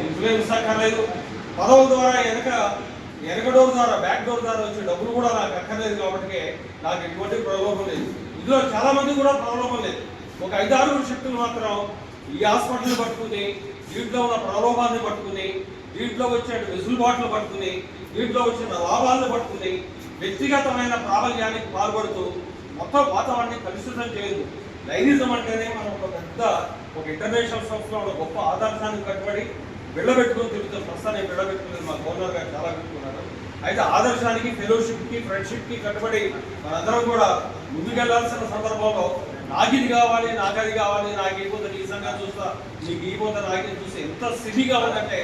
ఇంట్లో ఇస్తాకర్లేదు, పదవుల ద్వారా వెనక డోర్ ద్వారా బ్యాక్ డోర్ ద్వారా వచ్చే డబ్బులు కూడా నాకు అక్కర్లేదు. కాబట్టి నాకు ఎటువంటి ప్రలోభం లేదు. ఇందులో చాలా మంది కూడా ప్రలోభం లేదు. ఒక 5-6 శక్తులు మాత్రం ఈ హాస్పిటల్ని పట్టుకుని, దీంట్లో ఉన్న ప్రలోభాన్ని పట్టుకుని, దీంట్లో వచ్చే వెసులుబాట్లు పట్టుకుని, దీంట్లో వచ్చిన లాభాలను పట్టుకుని వ్యక్తిగతమైన ప్రాబల్యానికి పాల్పడుతూ మొత్తం వాతావరణాన్ని కలుషితం చేయదు. లైనిజం అంటేనే మనం ఒక ఇంటర్నేషనల్ సంస్థలో ఉన్న గొప్ప ఆదర్శానికి కట్టుబడి బిళ్ళబెట్టుకుని తిరుగుతాం. ప్రస్తుతాన్ని బిళ్ళబెట్టుకునేది మా గవర్నర్ గారు చాలా పెట్టుకున్నారు. అయితే ఆదర్శానికి, ఫెలోషిప్కి, ఫ్రెండ్షిప్కి కట్టుబడి మనందరం కూడా ముందుకెళ్లాల్సిన సందర్భంలో నాకిది కావాలి, నాకు అది కావాలి, నాకు అయిపోతే నీ సంగతి చూస్తా, నీకు అయిపోతే నాకేది చూస్తే ఎంత సిలిగా ఉందంటే,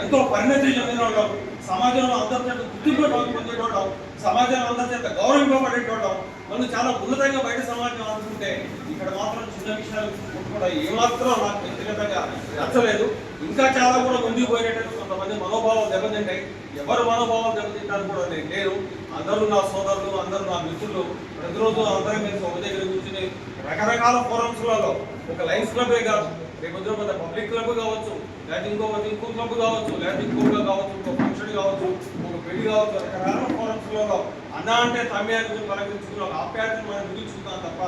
ఎంతో పరిణతి చెందిన వాళ్ళం, సమాజంలో అందరి చేత గుర్తింపు పొందేటోళ్ళం, సమాజంలో అందరి చేత గౌరవింపబడేటోళ్ళం, మనం చాలా ఉన్నతంగా బయట సమాజం అనుకుంటే ఇక్కడ మాత్రం చిన్న విషయాలు కూడా ఏమాత్రం నాకు వ్యక్తిగతంగా నచ్చలేదు. ఇంకా చాలా కూడా ముందుకు పోయేటట్టు కొంతమంది మనోభావాలు దెబ్బతింటాయి. ఎవరు మనోభావాలు దెబ్బతింటారు కూడా నేను లేరు. అందరూ నా సోదరులు, అందరూ నా మిత్రులు. ప్రతిరోజు అందరం కలిసి ఒక దగ్గర కూర్చుని రకరకాల ఫోరమ్స్లలో ఒక లైన్స్ క్లబ్బే కాదు, రేపు పెద్ద పబ్లిక్ క్లబ్ కావచ్చు, లేకపోతే ఇంకో క్లబ్ కావచ్చు, లేకపోతే ఇంకోగా కావచ్చు, ఇంకో ఫంక్షన్ కావచ్చు, ఒక పెళ్లి కావచ్చు, రకరకాల ఫోరమ్స్లలో అన్న అంటే తమ్మి అని పలకరించుకుని ఒక ఆప్యాయతను మనం మిగుల్చుకుంటాం తప్ప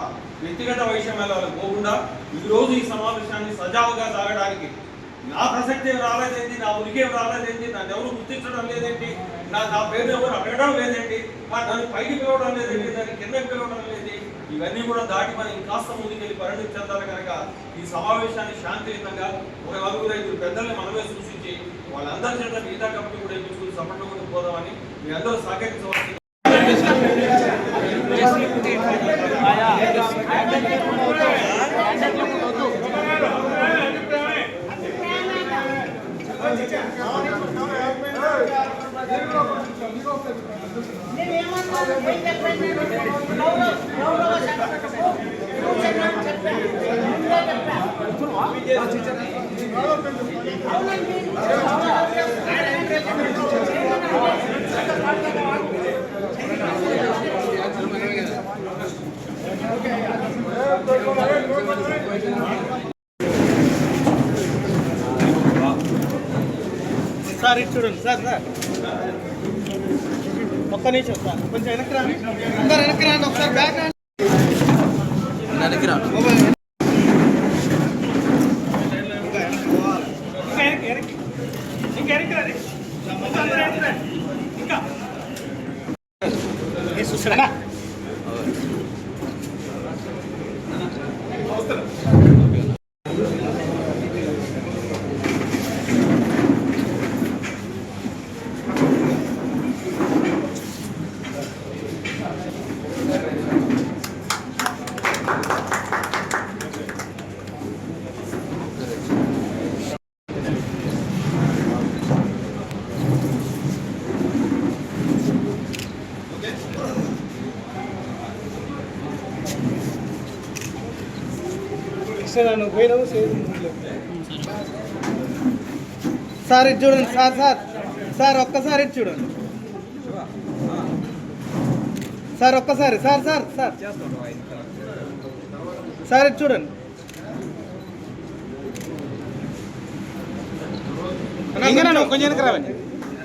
వ్యక్తిగత వైషమ్యాలకు పోకుండా ఈరోజు ఈ సమావేశాన్ని సజావుగా సాగడానికి నా ప్రసక్తి ఏం రాలేదేంటి, నా ఉనికి ఏం రాలేదేంటి, నన్ను ఎవరు గుర్తించడం లేదేంటి, నా పేరు ఎవరు అడగడం లేదేంటి, నన్ను పైకి పిలవడం లేదేంటి, దాన్ని కిందకి పిలవడం లేదేంటి, ఇవన్నీ కూడా దాటి మనం ఇంకాస్త ముందుకెళ్ళి పరిణతి చెందాలి. కనుక ఈ సమావేశాన్ని శాంతియుతంగా ఒక 4-5 పెద్దల్ని మనమే సూచించి వాళ్ళందరి చేత మిగతా కమిటీ కూడా ఎంచుకుని సపోర్ట్ పోదామని మీ అందరూ సహకరించవచ్చు. సార్ ఇటు చూడండి సార్, ఒక్క నిమిషం సార్, కొంచెం వెనక్కి రాండి, అందరు వెనక్కి రాండి, ఒకసారి బ్యాక్ రాండి, వెనక్కి రాండి, సార్ ఇటు చూడండి సార్ ఒక్కసారి ఇటు చూడండి సార్, ఒక్కసారి సార్ ఇటు చూడండి. కొంచెం వెనక రావండి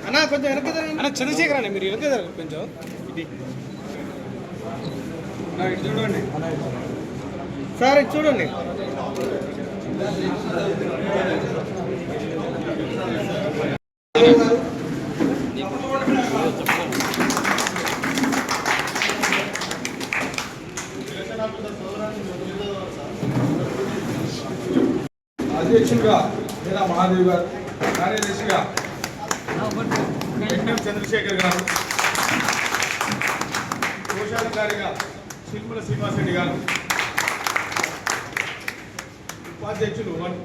అన్న, కొంచెం వెనక అన్న, చంద్రశేఖర్ అన్న మీరు వెనక కొంచెం ఇటు చూడండి సార్, ఇటు చూడండి. అధ్యక్షుడిగా మీరా మహాదేవ్ గారు, కార్యదర్శిగా చంద్రశేఖర్ గారు, కోశాధికారిగా శిల్పుల శ్రీనివాసరెడ్డి గారు, ఉపాధ్యక్షులు 1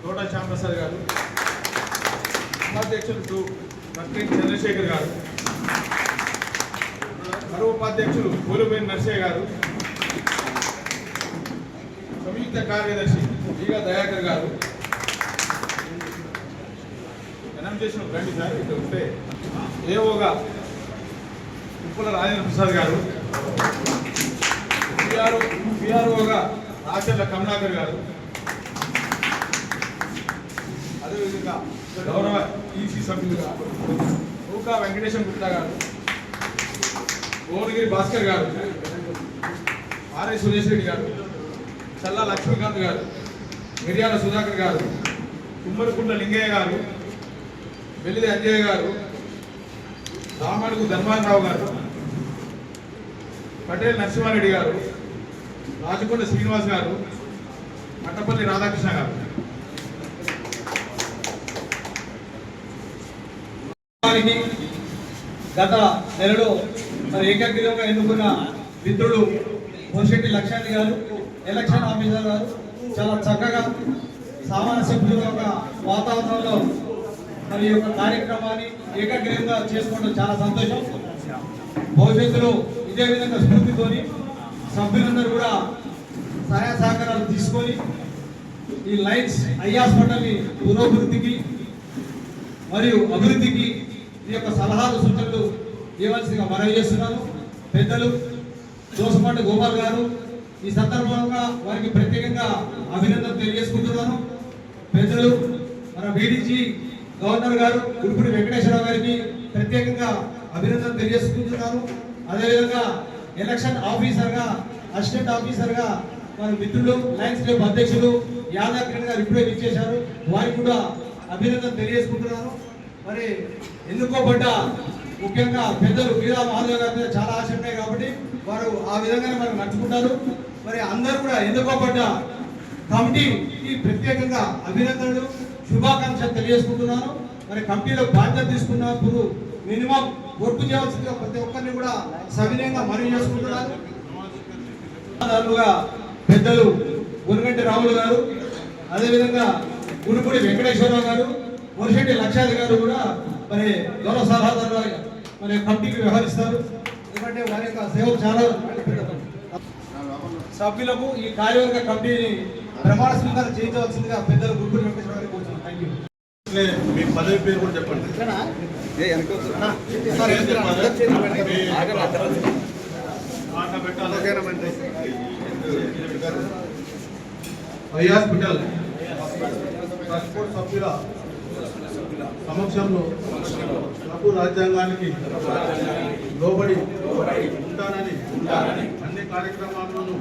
తోట శ్యాంప్రసాద్ గారు, ఉపాధ్యక్షులు 2 మట్రి చంద్రశేఖర్ గారు, మరో ఉపాధ్యక్షులు పూలపేని నర్సయ్య గారు, సంయుక్త కార్యదర్శి ఈగా దయాకర్ గారు, ఎనం చేసిన రండి సార్ ఇక్కడ వస్తే ఏఓగా ఉప్పుల రాజేంద్ర ప్రసాద్ గారు, పిఆర్ఓగా రాచర్ల కమలాకర్ గారు, అదేవిధంగా అదేవిధంగా గౌరవ ఈసీ సభ్యులుగా ఊకా వెంకటేశ్వర గుప్తా గారు, భువనగిరి భాస్కర్ గారు, ఆర్ఐ సురేష్ రెడ్డి గారు, చల్లా లక్ష్మీకాంత్ గారు, మిర్యాల సుధాకర్ గారు, కుమ్మరికుంట్ల లింగయ్య గారు, వెల్లిది అంజయ్య గారు, రామడుగు ధర్మారావు గారు, పటేల్ నరసింహారెడ్డి గారు, రాజకొండ శ్రీనివాస్ గారు, మట్టపల్లి రాధాకృష్ణ గారు. గత నెలలో మరి ఏకగ్రీవంగా ఎన్నుకున్న మిత్రుడు పోషెట్టి లక్ష్యాన్ని గారు, ఎలక్షన్ ఆఫీసర్ గారు చాలా చక్కగా సామరస్యపూర్వక యొక్క వాతావరణంలో మరి ఈ యొక్క కార్యక్రమాన్ని ఏకగ్రీవంగా చేసుకోవడం చాలా సంతోషం. భవిష్యత్తులో ఇదే విధంగా స్ఫూర్తితోని సభ్యులందరూ కూడా సహాయ సహకారాలు తీసుకొని ఈ లైన్స్ ఐ హాస్పిటల్ని పురోభివృద్ధికి మరియు అభివృద్ధికి ఈ యొక్క సలహాలు సూచనలు ఇవ్వాల్సిందిగా మనవి చేస్తున్నాను. పెద్దలు దోసపాటి గోపాల్ గారు ఈ సందర్భంగా వారికి ప్రత్యేకంగా అభినందనలు తెలియజేసుకుంటున్నాను. పెద్దలు మన బీడీజీ గవర్నర్ గారు గుడిపూడి వెంకటేశ్వరరావు గారికి ప్రత్యేకంగా అభినందనలు తెలియజేసుకుంటున్నాను. అదేవిధంగా ఎలక్షన్ ఆఫీసర్గా అసిస్టెంట్ ఆఫీసర్గా మన మిత్రులు లయన్స్ క్లబ్ అధ్యక్షులు యాదవ్ కిరణ్ గారు ఇప్పుడే ఇచ్చేశారు, వారికి కూడా అభినందనలు తెలియజేసుకుంటున్నాను. మరి ఎన్నుకోబడ్డ ముఖ్యంగా పెద్దలు వీరా మహాదేవ్ గారి మీద చాలా ఆశ ఉన్నాయి కాబట్టి వారు ఆ విధంగానే మనకు నడుచుకుంటారు. మరి అందరూ కూడా ఎన్నుకోబడ్డ కమిటీకి ప్రత్యేకంగా అభినందనలు శుభాకాంక్షలు తెలియజేసుకుంటున్నాను. మరి కమిటీలో బాధ్యత తీసుకున్నప్పుడు మినిమం వర్క్ చేయాల్సిందిగా ప్రతి ఒక్కరిని కూడా సవినయంగా మనవి చేసుకుంటున్నారు. పెద్దలు గురుగంటి రాములు గారు, అదేవిధంగా గుడిపూడి వెంకటేశ్వరరావు గారు, మురిశెట్టి లక్షాది గారు కూడా మరి గౌరవ సలహాదారులు మరి కమిటీకి వ్యవహరిస్తారు. ఎందుకంటే వారి యొక్క సేవలు చాలా సభ్యులకు ఈ కార్యవర్గ కమిటీని ప్రమాణ స్వీకారం చేయించవలసిందిగా పెద్దలు గుడిపూడి వెంకటేశ్వర గారికి కోరుతున్నాను. Thank you. మీ పదవి పేరు కూడా చెప్పండి. ఐ హాస్పిటల్ ట్రస్ట్ సభ్యుల సమక్షంలో ప్రభు రాజ్యాంగానికి లోబడి ఉంటానని అన్ని కార్యక్రమాల్లోనూ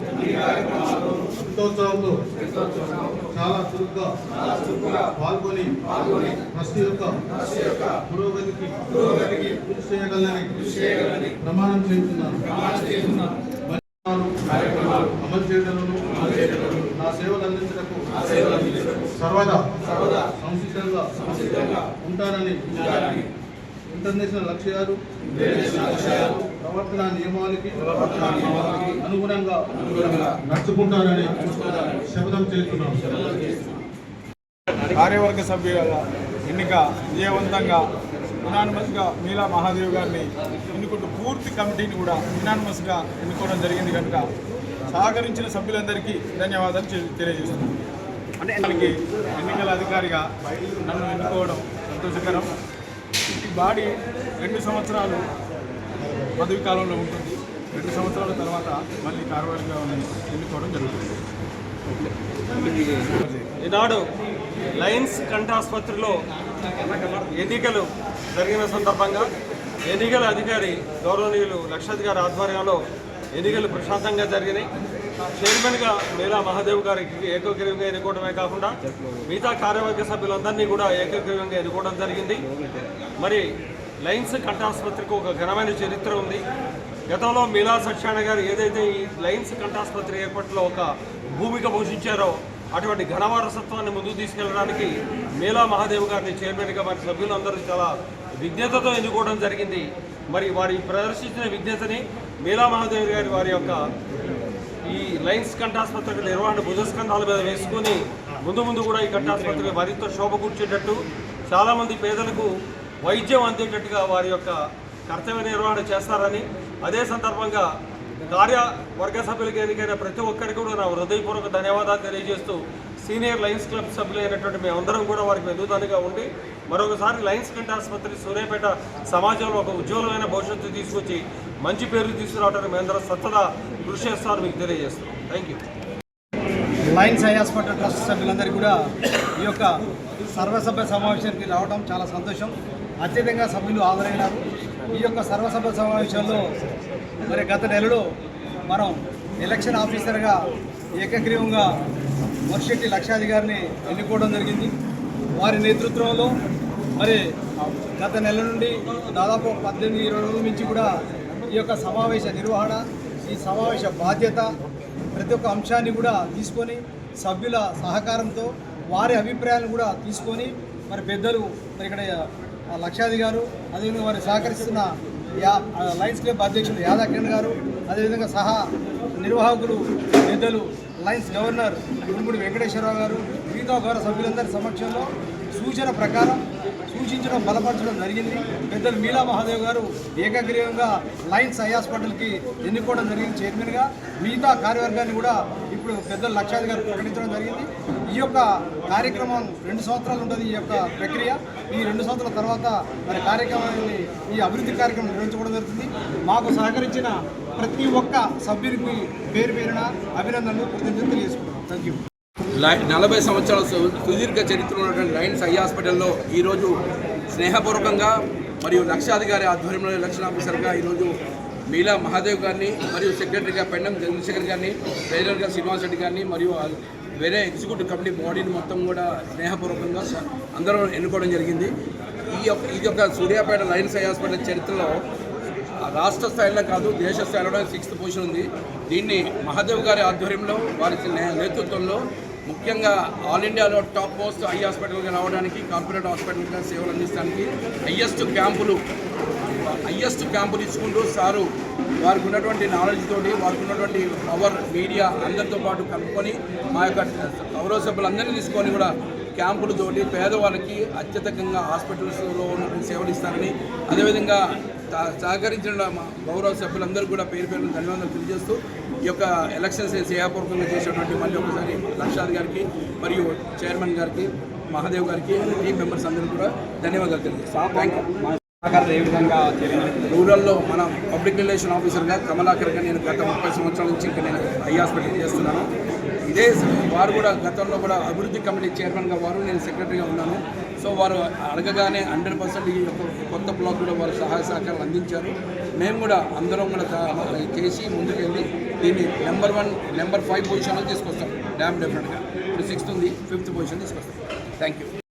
సంతోత్సవంతో చాలా చురుగ్గా పాల్గొని ట్రస్ట్ యొక్క పురోగతికి కృషి చేయగలని ప్రమాణం చేస్తున్నాను. అమలు చేయడంలో నా సేవలు అందించడానికి సర్వదా సంసిద్ధంగా ఉంటానని ఇంటర్నేషనల్ లక్ష్యాలు ప్రవర్తన నియమాలకి అనుగుణంగా నడుచుకుంటానని శపథం చేస్తున్నాను. కార్యవర్గ సభ్యుల ఎన్నిక విజయవంతంగా యునానిమస్గా మీలా మహాదేవ్ గారిని ఎన్నుకుంటూ పూర్తి కమిటీని కూడా యునానిమస్గా ఎన్నుకోవడం జరిగింది కనుక సహకరించిన సభ్యులందరికీ ధన్యవాదాలు తెలియజేస్తున్నాను. అంటే ఎన్నికల అధికారిగా నన్ను ఎన్నుకోవడం సంతోషకరం. ఈ బాడీ 2 సంవత్సరాలు పదవి కాలంలో ఉంటుంది. 2 సంవత్సరాల తర్వాత మళ్ళీ కార్యవర్గంగా ఎన్నుకోవడం జరుగుతుంది. ఈనాడు లయన్స్ కంఠాసుపత్రిలో ఎన్నికలు జరిగిన సందర్భంగా ఎన్నికల అధికారి గౌరవనీయులు లక్షాద్ గారి ఆధ్వర్యంలో ఎన్నికలు ప్రశాంతంగా జరిగినాయి. చైర్మన్గా మీలా మహాదేవ్ గారికి ఏకగ్రీవంగా ఎన్నుకోవడమే కాకుండా మిగతా కార్యవర్గ సభ్యులందరినీ కూడా ఏకగ్రీవంగా ఎన్నుకోవడం జరిగింది. మరి లయన్స్ కంఠాసుపత్రికి ఒక ఘనమైన చరిత్ర ఉంది. గతంలో మీలా సత్యనారాయణ గారు ఏదైతే ఈ లయన్స్ కంఠాసుపత్రి ఏర్పాటులో ఒక భూమిక పోషించారో అటువంటి ఘన వారసత్వాన్ని ముందుకు తీసుకెళ్లడానికి మీలా మహాదేవ్ గారిని చైర్మన్గా మరి సభ్యులందరూ చాలా విజ్ఞతతో ఎన్నుకోవడం జరిగింది. మరి వారి ప్రదర్శించిన విజ్ఞతని మీలా మహాదేవ్ గారి వారి యొక్క ఈ లయన్స్ కంఠాసుపత్రి నిర్వహణ భుజస్కంధాల మీద వేసుకొని ముందు కూడా ఈ కంఠాసుపత్రి మరింత శోభ కూర్చేటట్టు చాలామంది పేదలకు వైద్యం అందేటట్టుగా వారి యొక్క కర్తవ్య నిర్వహణ చేస్తారని, అదే సందర్భంగా కార్యవర్గ సభ్యులకు ఎన్నికైన ప్రతి ఒక్కరికి కూడా నా హృదయపూర్వక ధన్యవాదాలు తెలియజేస్తూ సీనియర్ లయన్స్ క్లబ్ సభ్యులైనటువంటి మేమందరం కూడా వారికి వెన్నుదన్నుగా ఉండి మరొకసారి లయన్స్ కంఠాసుపత్రి సూర్యాపేట సమాజంలో ఒక ఉజ్వలమైన భవిష్యత్తు తీసుకొచ్చి మంచి పేరు తీసుకురావడానికి మేమందరం సత్తదా కృషి చేస్తారని మీకు తెలియజేస్తున్నాం. Thank you. Lions eye hospital trust సభ్యులందరికీ కూడా ఈ యొక్క సర్వసభ్య సమావేశానికి రావడం చాలా సంతోషం. అత్యధికంగా సభ్యులు హాజరైనారు. ఈ యొక్క సర్వసభ్య సమావేశంలో మరి గత నెలలో మనం ఎలక్షన్ ఆఫీసర్గా ఏకగ్రీవంగా వర్షెట్టి లక్షాధికారిని ఎన్నుకోవడం జరిగింది. వారి నేతృత్వంలో మరి గత నెల నుండి దాదాపు 18-20 రోజుల నుంచి కూడా ఈ యొక్క సమావేశ నిర్వహణ, ఈ సమావేశ బాధ్యత ప్రతి ఒక్క అంశాన్ని కూడా తీసుకొని సభ్యుల సహకారంతో వారి అభిప్రాయాలను కూడా తీసుకొని మరి పెద్దలు మరి ఇక్కడ లక్షాది గారు, అదేవిధంగా వారి సహకరిస్తున్న లయన్స్ క్లబ్ అధ్యక్షులు యాదకిరణ్ గారు, అదేవిధంగా సహా నిర్వాహకులు పెద్దలు లయన్స్ గవర్నర్ గురుముడి వెంకటేశ్వరరావు గారు, మిగతా గౌరవ సభ్యులందరి సమక్షంలో సూచన ప్రకారం సూచించడం బలపరచడం జరిగింది. పెద్దలు మీలా మహాదేవ్ గారు ఏకగ్రీవంగా లయన్స్ ఐ హాస్పిటల్కి ఎన్నుకోవడం జరిగింది చైర్మన్గా. మిగతా కార్యవర్గాన్ని కూడా ఇప్పుడు పెద్దలు లక్షాది గారు ప్రకటించడం జరిగింది. ఈ యొక్క కార్యక్రమం 2 సంవత్సరాలు ఉంటుంది. ఈ యొక్క ప్రక్రియ ఈ 2 సంవత్సరాల తర్వాత మరి కార్యక్రమాన్ని ఈ అభివృద్ధి కార్యక్రమం నిర్వహించుకోవడం జరుగుతుంది. మాకు సహకరించిన ప్రతి ఒక్క సభ్యునికి పేరు పేరున అభినందనలు కృతజ్ఞతలు తెలియజేసుకుంటున్నాం. Thank you. 40 సంవత్సరాల సుదీర్ఘ చరిత్ర ఉన్నటువంటి లయన్స్ ఐ హాస్పిటల్లో ఈరోజు స్నేహపూర్వకంగా మరియు లక్షాధికారి ఆధ్వర్యంలో ఎలక్షన్ ఆఫీసర్గా ఈరోజు మీలా మహాదేవ్ గారిని మరియు సెక్రటరీగా పెండం చంద్రశేఖర్ గారిని, ట్రెజరర్గా శ్రీనివాస్ రెడ్డి గారిని మరియు వేరే ఎగ్జిక్యూటివ్ కమిటీ బాడీని మొత్తం కూడా స్నేహపూర్వకంగా అందరూ ఎన్నుకోవడం జరిగింది. ఇది ఒక సూర్యాపేట లయన్స్ ఐ హాస్పిటల్ చరిత్రలో రాష్ట్ర స్థాయిలో కాదు దేశ స్థాయిలో 6th పొజిషన్ ఉంది. దీన్ని మహాదేవ్ గారి ఆధ్వర్యంలో వారి నేతృత్వంలో ముఖ్యంగా ఆల్ ఇండియాలో టాప్ మోస్ట్ ఐ హాస్పిటల్గా రావడానికి, కార్పొరేట్ హాస్పిటల్గా సేవలు అందించడానికి హయ్యెస్ట్ క్యాంపులు ఇచ్చుకుంటూ సారు వారికి ఉన్నటువంటి నాలెడ్జ్ తోటి, వారికి ఉన్నటువంటి పవర్, మీడియా అందరితో పాటు కలుపుకొని మా యొక్క గౌరవ సభ్యులందరినీ తీసుకొని కూడా క్యాంపులతోటి పేదవాళ్ళకి అత్యధికంగా హాస్పిటల్స్లో ఉన్నటువంటి సేవలు ఇస్తారని, అదేవిధంగా సహకరించిన మా గౌరవ సభ్యులందరూ కూడా పేరు పేరును ధన్యవాదాలు తెలియజేస్తూ ఈ యొక్క ఎలక్షన్స్ సేవాపూర్వకంగా చేసినటువంటి మళ్ళీ ఒకసారి లక్షాద్ గారికి మరియు చైర్మన్ గారికి, మహాదేవ్ గారికి, టీం మెంబర్స్ అందరూ కూడా ధన్యవాదాలు తెలియజేస్తాం. Thank you. ఏ విధంగా రూరల్లో మన పబ్లిక్ రిలేషన్ ఆఫీసర్గా కమలాకర్గా నేను గత 30 సంవత్సరాల నుంచి ఇంకా నేను ఐ హాస్పిటల్ చేస్తున్నాను. ఇదే వారు కూడా గతంలో కూడా అభివృద్ధి కమిటీ చైర్మన్గా వారు, నేను సెక్రటరీగా ఉన్నాను. సో వారు అడగగానే 100% ఈ యొక్క కొత్త బ్లాక్ కూడా వారు సహాయ సహకారాలు అందించారు. మేము కూడా అందరం కూడా చేసి ముందుకెళ్ళి దీన్ని నెంబర్ 1, నెంబర్ 5 పొజిషన్లో తీసుకొస్తాం. డ్యామ్ డెఫినెట్గా ఇప్పుడు 6th ఉంది, 5th పొజిషన్ తీసుకొస్తాం. Thank you.